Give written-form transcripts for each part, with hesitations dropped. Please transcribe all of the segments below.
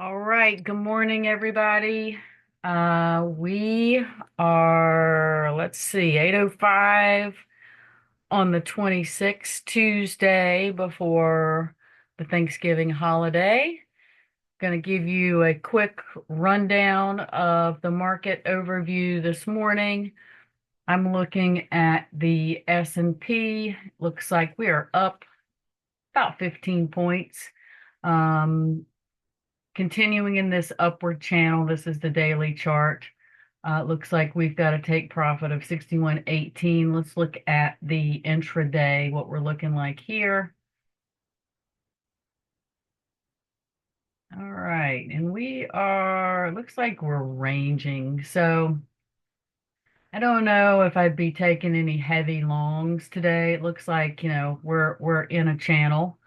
All right, good morning, everybody. We are, let's see, 8:05 on the 26th, Tuesday before the Thanksgiving holiday. Going to give you a quick rundown of the market overview this morning. I'm looking at the S&P. Looks like we are up about 15 points. Um, Continuing in this upward channel, this is the daily chart. Looks like we've got a take profit of 61.18. Let's look at the intraday, what we're looking like here. All right, and looks like we're ranging. So I don't know if I'd be taking any heavy longs today. It looks like, we're in a channel.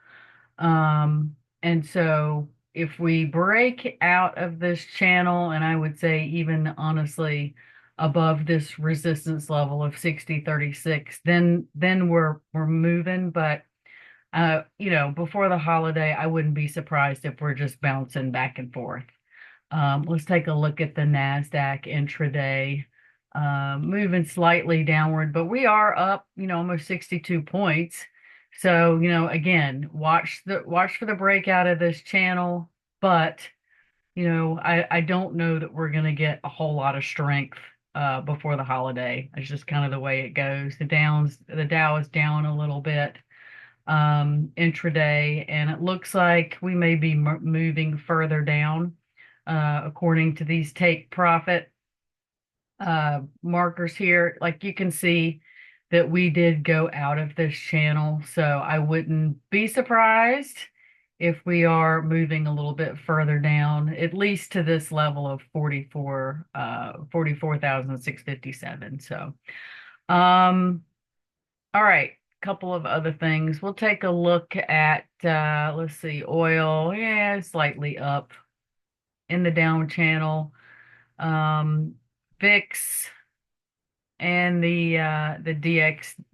And so if we break out of this channel, and I would say even honestly above this resistance level of 60.36, then we're moving. But before the holiday, I wouldn't be surprised if we're just bouncing back and forth. Let's take a look at the NASDAQ intraday. Moving slightly downward, but we are up, almost 62 points. So, again, watch for the breakout of this channel, but I don't know that we're going to get a whole lot of strength before the holiday. It's just kind of the way it goes. The Dow is down a little bit intraday, and it looks like we may be moving further down according to these take profit markers here. Like you can see that we did go out of this channel, so I wouldn't be surprised if we are moving a little bit further down, at least to this level of 44,657. So, all right, couple of other things. We'll take a look at, let's see, oil. Yeah, slightly up in the down channel. VIX and the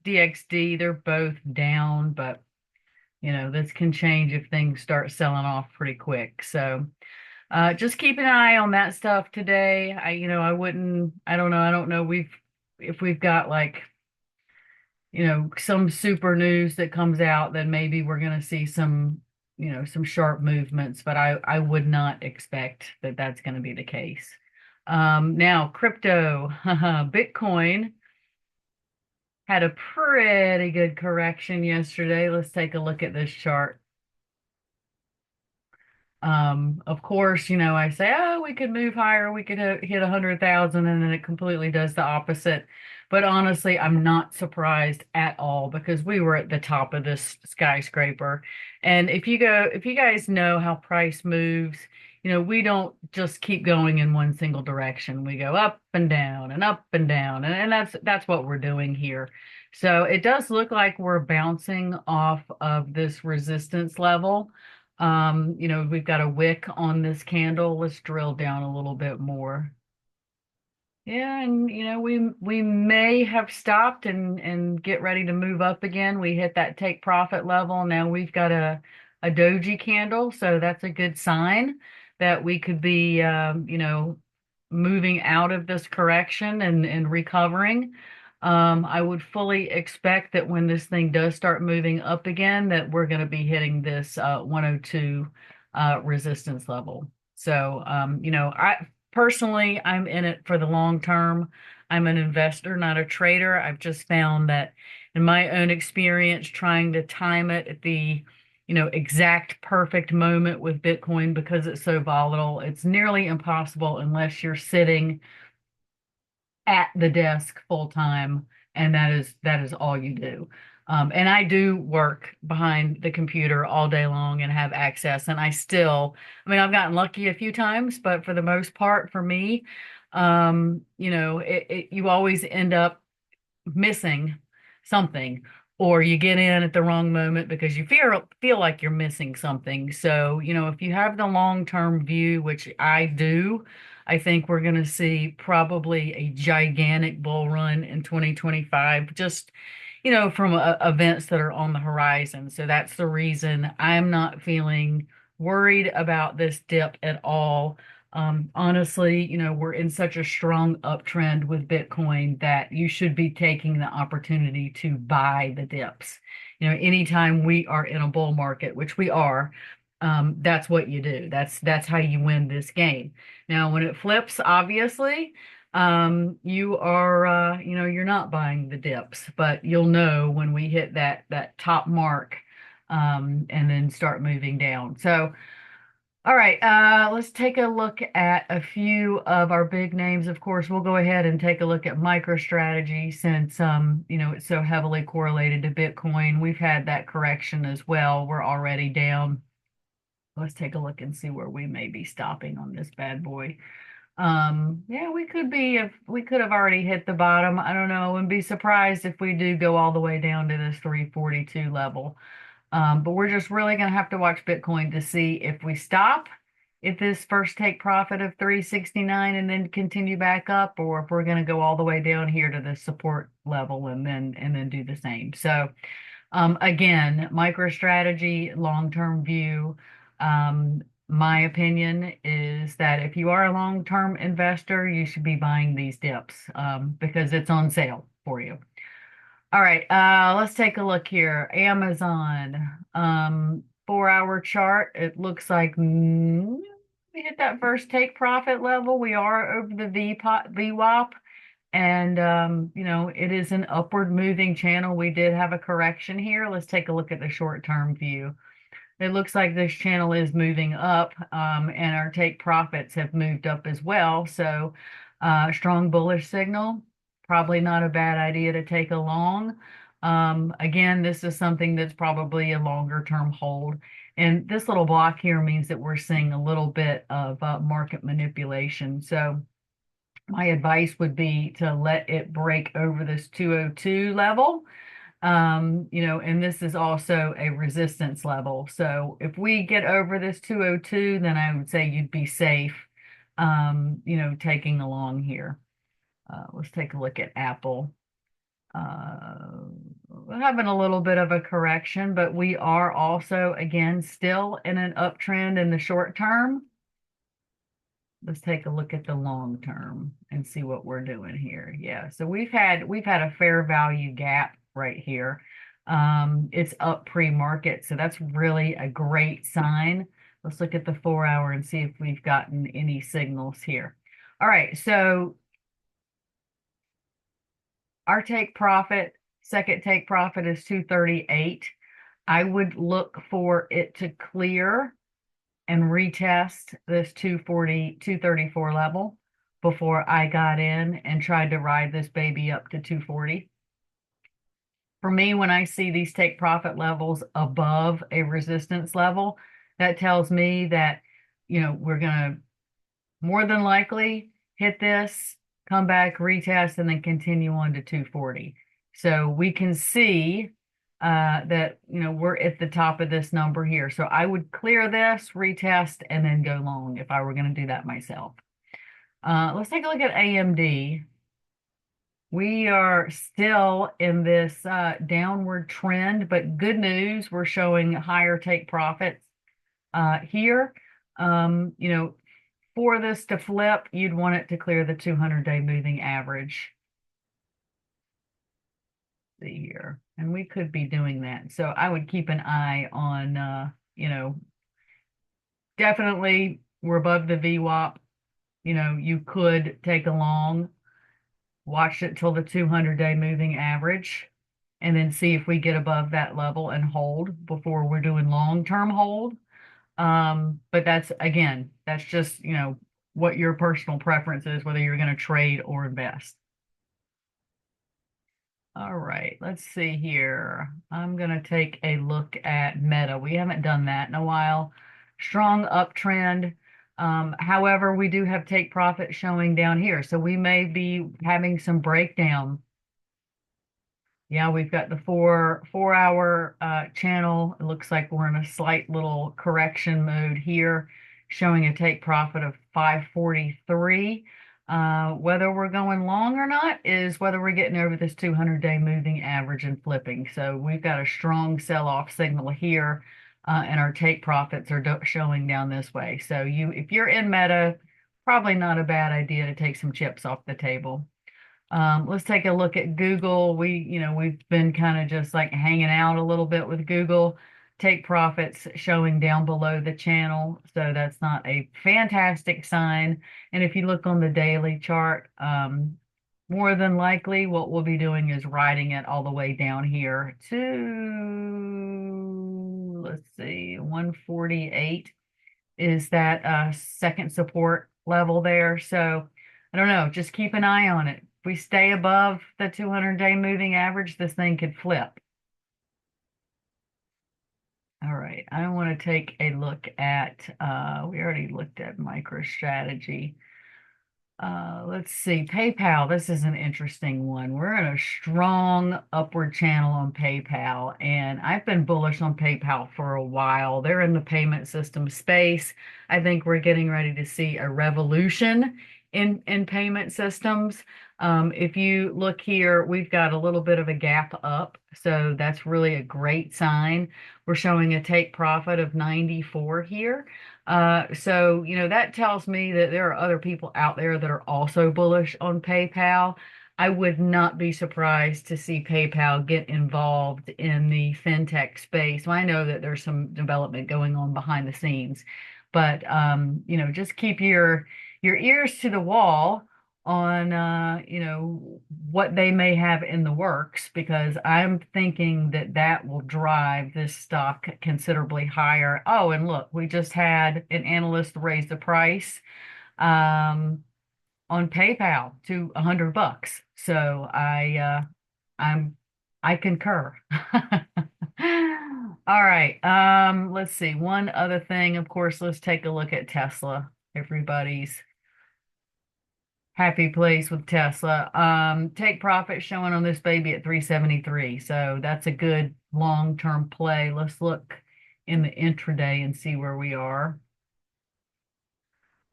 DXD, they're both down, but this can change if things start selling off pretty quick. So just keep an eye on that stuff today. I don't know if we've got like, some super news that comes out, then maybe we're going to see some sharp movements, but I would not expect that that's going to be the case. Now, crypto, Bitcoin had a pretty good correction yesterday. Let's take a look at this chart. Of course, I say, oh, we could move higher, we could hit 100,000, and then it completely does the opposite. But honestly, I'm not surprised at all because we were at the top of this skyscraper. And if you guys know how price moves, we don't just keep going in one single direction. We go up and down and up and down, and that's what we're doing here. So it does look like we're bouncing off of this resistance level. We've got a wick on this candle. Let's drill down a little bit more. Yeah, and we may have stopped and get ready to move up again. We hit that take profit level. Now we've got a doji candle, so that's a good sign that we could be moving out of this correction and recovering. I would fully expect that when this thing does start moving up again, that we're going to be hitting this 102 resistance level. So, I personally, I'm in it for the long term. I'm an investor, not a trader. I've just found that in my own experience, trying to time it at the exact perfect moment with Bitcoin because it's so volatile, it's nearly impossible unless you're sitting at the desk full time, and that is all you do. And I do work behind the computer all day long and have access. And I mean, I've gotten lucky a few times, but for the most part, for me, you always end up missing something, or you get in at the wrong moment because you feel like you're missing something. So, if you have the long-term view, which I do, I think we're going to see probably a gigantic bull run in 2025, just, from events that are on the horizon. So that's the reason I'm not feeling worried about this dip at all. Honestly, we're in such a strong uptrend with Bitcoin that you should be taking the opportunity to buy the dips. Anytime we are in a bull market, which we are, that's what you do. That's how you win this game. Now, when it flips, obviously, you're not buying the dips, but you'll know when we hit that top mark, and then start moving down. So, all right, let's take a look at a few of our big names. Of course, we'll go ahead and take a look at MicroStrategy since it's so heavily correlated to Bitcoin. We've had that correction as well. We're already down. Let's take a look and see where we may be stopping on this bad boy. Yeah, we could be if we could have already hit the bottom. I don't know. I wouldn't be surprised if we do go all the way down to this 342 level. But we're just really going to have to watch Bitcoin to see if we stop at this first take profit of 369 and then continue back up, or if we're going to go all the way down here to the support level and then do the same. So again, MicroStrategy long-term view. My opinion is that if you are a long-term investor, you should be buying these dips because it's on sale for you. All right, let's take a look here. Amazon, 4-hour chart. It looks like we hit that first take profit level. We are over the VWAP, and it is an upward moving channel. We did have a correction here. Let's take a look at the short-term view. It looks like this channel is moving up, and our take profits have moved up as well. So, strong bullish signal. Probably not a bad idea to take a long. Again, this is something that's probably a longer term hold. And this little block here means that we're seeing a little bit of market manipulation. So my advice would be to let it break over this 202 level. And this is also a resistance level. So if we get over this 202, then I would say you'd be safe, taking along here. Let's take a look at Apple. We're having a little bit of a correction, but we are also, again, still in an uptrend in the short term. Let's take a look at the long term and see what we're doing here. Yeah, so we've had a fair value gap right here. It's up pre-market, so that's really a great sign. Let's look at the 4-hour and see if we've gotten any signals here. All right, so our take profit, second take profit is 238. I would look for it to clear and retest this 240, 234 level before I got in and tried to ride this baby up to 240. For me, when I see these take profit levels above a resistance level, that tells me that, we're going to more than likely hit this, come back, retest, and then continue on to 240. So we can see that, we're at the top of this number here. So I would clear this, retest, and then go long if I were going to do that myself. Let's take a look at AMD. We are still in this downward trend, but good news, we're showing higher take profits here. For this to flip, you'd want it to clear the 200-day moving average. See here, and we could be doing that. So I would keep an eye on, definitely we're above the VWAP. You could take a long, watch it till the 200-day moving average, and then see if we get above that level and hold before we're doing long-term hold. But that's just, what your personal preference is, whether you're going to trade or invest. All right, let's see here. I'm going to take a look at Meta. We haven't done that in a while. Strong uptrend. However, we do have take profit showing down here. So we may be having some breakdown. Yeah, we've got the 4-hour channel. It looks like we're in a slight little correction mode here, showing a take profit of 543. Whether we're going long or not is whether we're getting over this 200-day moving average and flipping. So we've got a strong sell-off signal here. and our take profits are showing down this way. So if you're in Meta, probably not a bad idea to take some chips off the table. Let's take a look at Google. We've been kind of just like hanging out a little bit with Google. Take profits showing down below the channel, so that's not a fantastic sign. And if you look on the daily chart, more than likely what we'll be doing is riding it all the way down here to, let's see, 148 is that second support level there. So I don't know, just keep an eye on it. If we stay above the 200-day moving average, this thing could flip. All right, I want to take a look at, we already looked at MicroStrategy. Let's see, PayPal. This is an interesting one. We're in a strong upward channel on PayPal, and I've been bullish on PayPal for a while. They're in the payment system space. I think we're getting ready to see a revolution in payment systems. If you look here, we've got a little bit of a gap up, so that's really a great sign. We're showing a take profit of 94 here. So, that tells me that there are other people out there that are also bullish on PayPal. I would not be surprised to see PayPal get involved in the fintech space. Well, I know that there's some development going on behind the scenes, but just keep your ears to the wall on what they may have in the works, because I'm thinking that that will drive this stock considerably higher. Oh, and look, we just had an analyst raise the price um, on PayPal to $100. So I concur. All right. Let's see. One other thing, of course, let's take a look at Tesla. Everybody's happy place with Tesla. Take profit showing on this baby at 373. So that's a good long-term play. Let's look in the intraday and see where we are.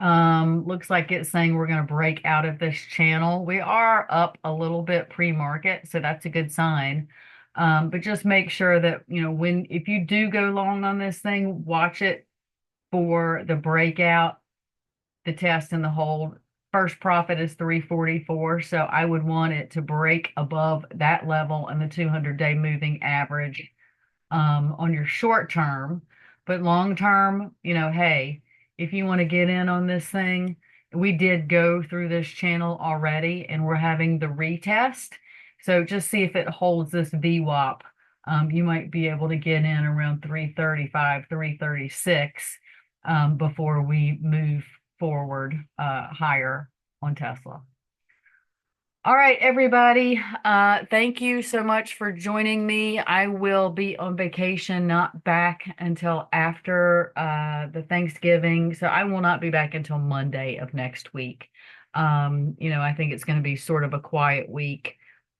Looks like it's saying we're going to break out of this channel. We are up a little bit pre-market, so that's a good sign. But just make sure that, if you do go long on this thing, watch it for the breakout, the test and the hold. First profit is 344, so I would want it to break above that level and the 200-day moving average on your short term. But long term, hey, if you want to get in on this thing, we did go through this channel already and we're having the retest. So just see if it holds this VWAP. You might be able to get in around 335, 336 before we move forward higher on Tesla. All right, everybody. Thank you so much for joining me. I will be on vacation, not back until after the Thanksgiving. So I will not be back until Monday of next week. I think it's going to be sort of a quiet week.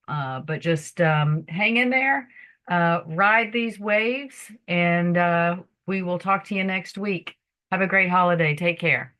But just hang in there, ride these waves, and we will talk to you next week. Have a great holiday. Take care.